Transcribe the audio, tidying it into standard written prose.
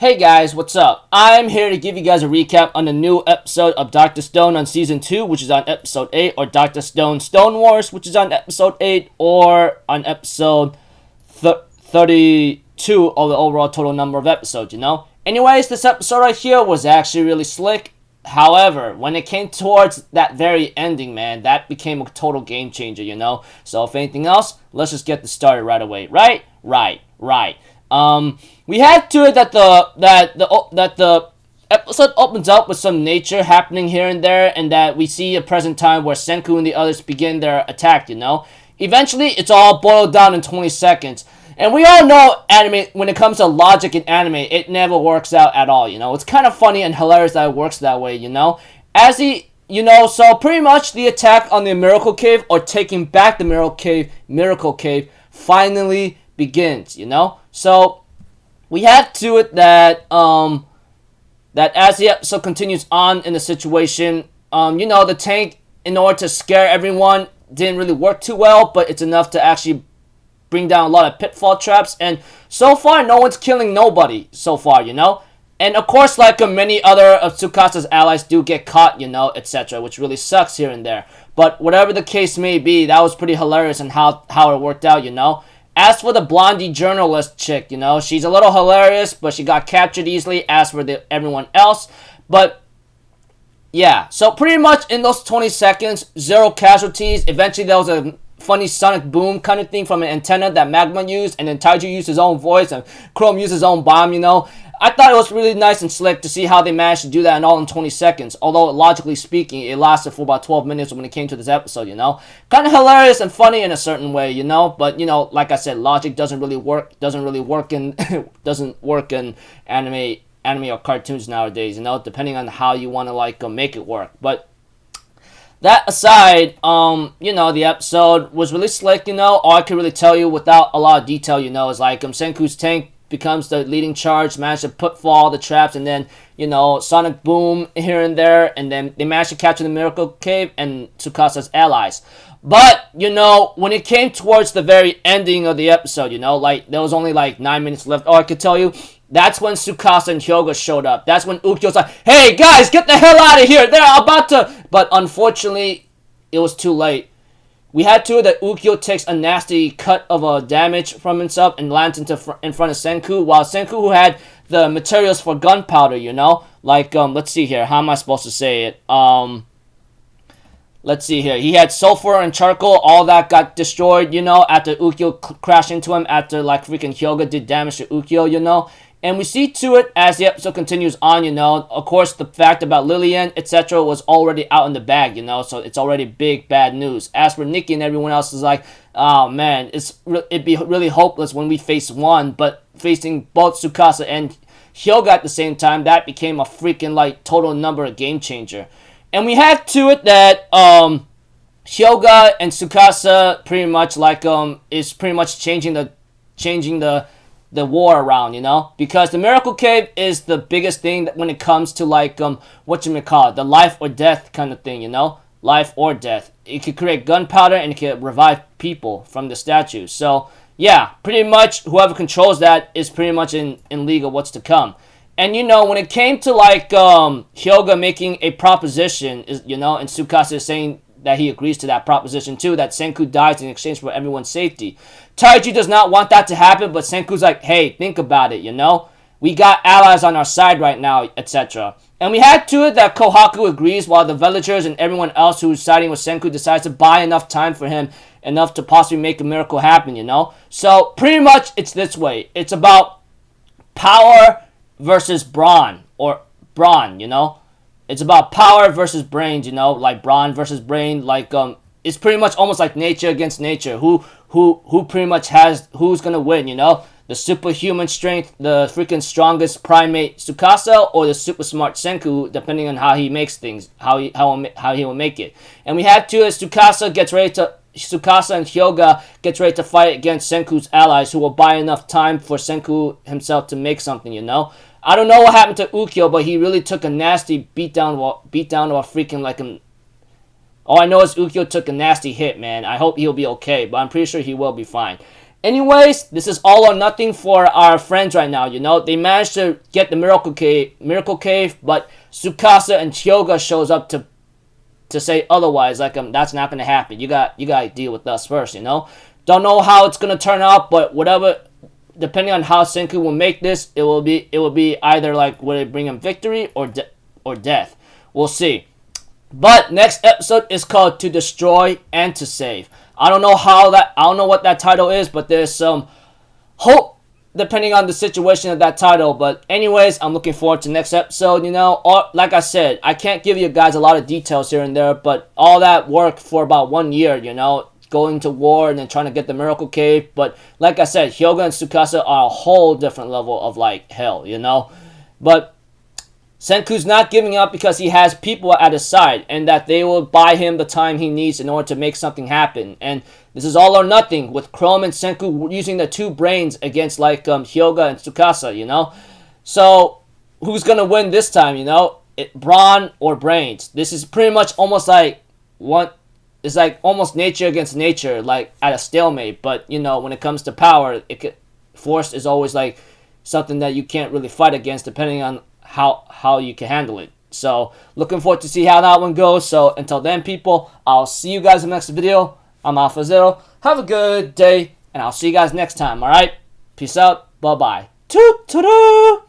Hey guys, what's up? I'm here to give you guys a recap on the new episode of Dr. Stone on Season 2, which is on Episode 8, or Dr. Stone Stone Wars, which is on Episode 8, or on Episode 32 of the overall total number of episodes, Anyways, this episode right here was actually really slick. However, when it came towards that very ending, man, that became a total game changer, So if anything else, let's just get this started right away. Right. We had to it that the episode opens up with some nature happening here and there, and that we see a present time where Senku and the others begin their attack, Eventually, it's all boiled down in 20 seconds. And we all know anime, when it comes to logic in anime, it never works out at all, It's kind of funny and hilarious that it works that way, So pretty much the attack on the Miracle Cave, or taking back the Miracle Cave, finally begins, So we have to it that that as the episode continues on in the situation, the tank, in order to scare everyone, didn't really work too well, but it's enough to actually bring down a lot of pitfall traps, and so far no one's killing nobody so far, And of course, like many other of Tsukasa's allies do get caught, etc., which really sucks here and there. But whatever the case may be, that was pretty hilarious and how it worked out, As for the blondie journalist chick, she's a little hilarious, but she got captured easily, as for everyone else. But yeah, so pretty much in those 20 seconds, 0 casualties. Eventually there was a funny sonic boom kind of thing from an antenna that Magma used, and then Taiju used his own voice, and Chrome used his own bomb, I thought it was really nice and slick to see how they managed to do that in 20 seconds. Although, logically speaking, it lasted for about 12 minutes when it came to this episode, Kind of hilarious and funny in a certain way, But, like I said, logic doesn't really work in, doesn't work in anime or cartoons nowadays, Depending on how you want to, make it work. But that aside, the episode was really slick, All I can really tell you without a lot of detail, is Senku's tank becomes the leading charge, managed to put all the traps, and then, sonic boom here and there, and then they managed to capture the Miracle Cave and Tsukasa's allies. But, when it came towards the very ending of the episode, there was only 9 minutes left. Oh, I could tell you, that's when Tsukasa and Hyoga showed up. That's when Ukyo's like, hey guys, get the hell out of here, they're about to... But unfortunately, it was too late. We had to that Ukyo takes a nasty cut of a damage from himself and lands in front of Senku, while Senku, who had the materials for gunpowder, let's see here, how am I supposed to say it? Let's see here, he had sulfur and charcoal, all that got destroyed, after Ukyo crashed into him, after freaking Hyoga did damage to Ukyo, And we see to it as the episode continues on, Of course, the fact about Lillian, etc. was already out in the bag, So it's already big, bad news. As for Nikki and everyone else is like, oh man, it'd be really hopeless when we face one. But facing both Tsukasa and Hyoga at the same time, that became a freaking, total number game changer. And we had to it that, Hyoga and Tsukasa pretty much, is pretty much changing the war around, because the Miracle Cave is the biggest thing that when it comes to the life or death kind of thing, life or death. It could create gunpowder and it could revive people from the statues. So yeah, pretty much whoever controls that is pretty much in league of what's to come. And when it came to Hyoga making a proposition, and Tsukasa saying that he agrees to that proposition too, that Senku dies in exchange for everyone's safety. Taiji does not want that to happen, but Senku's like, hey, think about it, We got allies on our side right now, etc. And we had to it that Kohaku agrees, while the villagers and everyone else who's siding with Senku decides to buy enough time for him, enough to possibly make a miracle happen, So pretty much it's this way. It's about power versus brawn, or brawn, It's about power versus brains, brawn versus brain, it's pretty much almost like nature against nature. Who pretty much who's gonna win, The superhuman strength, the freaking strongest primate Tsukasa, or the super smart Senku, depending on how he makes things, how he will make it. And we have to, as Tsukasa and Hyoga gets ready to fight against Senku's allies, who will buy enough time for Senku himself to make something, I don't know what happened to Ukyo, but he really took a nasty beatdown or freaking all I know is Ukyo took a nasty hit, man. I hope he'll be okay, but I'm pretty sure he will be fine. Anyways, this is all or nothing for our friends right now, you know. They managed to get the Miracle Cave, but Tsukasa and Hyoga shows up to say otherwise, like that's not gonna happen. You gotta deal with us first, you know. Don't know how it's gonna turn out, but whatever, depending on how Senku will make this, it will be either like will it bring him victory or death. We'll see. But next episode is called To Destroy and to Save. I don't know what that title is, but there's some hope depending on the situation of that title. But anyways, I'm looking forward to next episode, you know. Or, like I said, I can't give you guys a lot of details here and there, but all that work for about 1 year, you know, going to war and then trying to get the Miracle Cave. But like I said, Hyoga and Tsukasa are a whole different level of like hell, you know. But Senku's not giving up because he has people at his side and that they will buy him the time he needs in order to make something happen. And this is all or nothing with Chrome and Senku using the two brains against like Hyoga and Tsukasa, you know. So who's gonna win this time, you know? Brawn or brains? This is pretty much almost like it's like almost nature against nature, like at a stalemate. But you know, when it comes to power, force is always like something that you can't really fight against, depending on how you can handle it. So looking forward to see how that one goes. So until then, people, I'll see you guys in the next video. I'm Alpha Zero. Have a good day, and I'll see you guys next time. All right, peace out. Bye bye. Toot toot.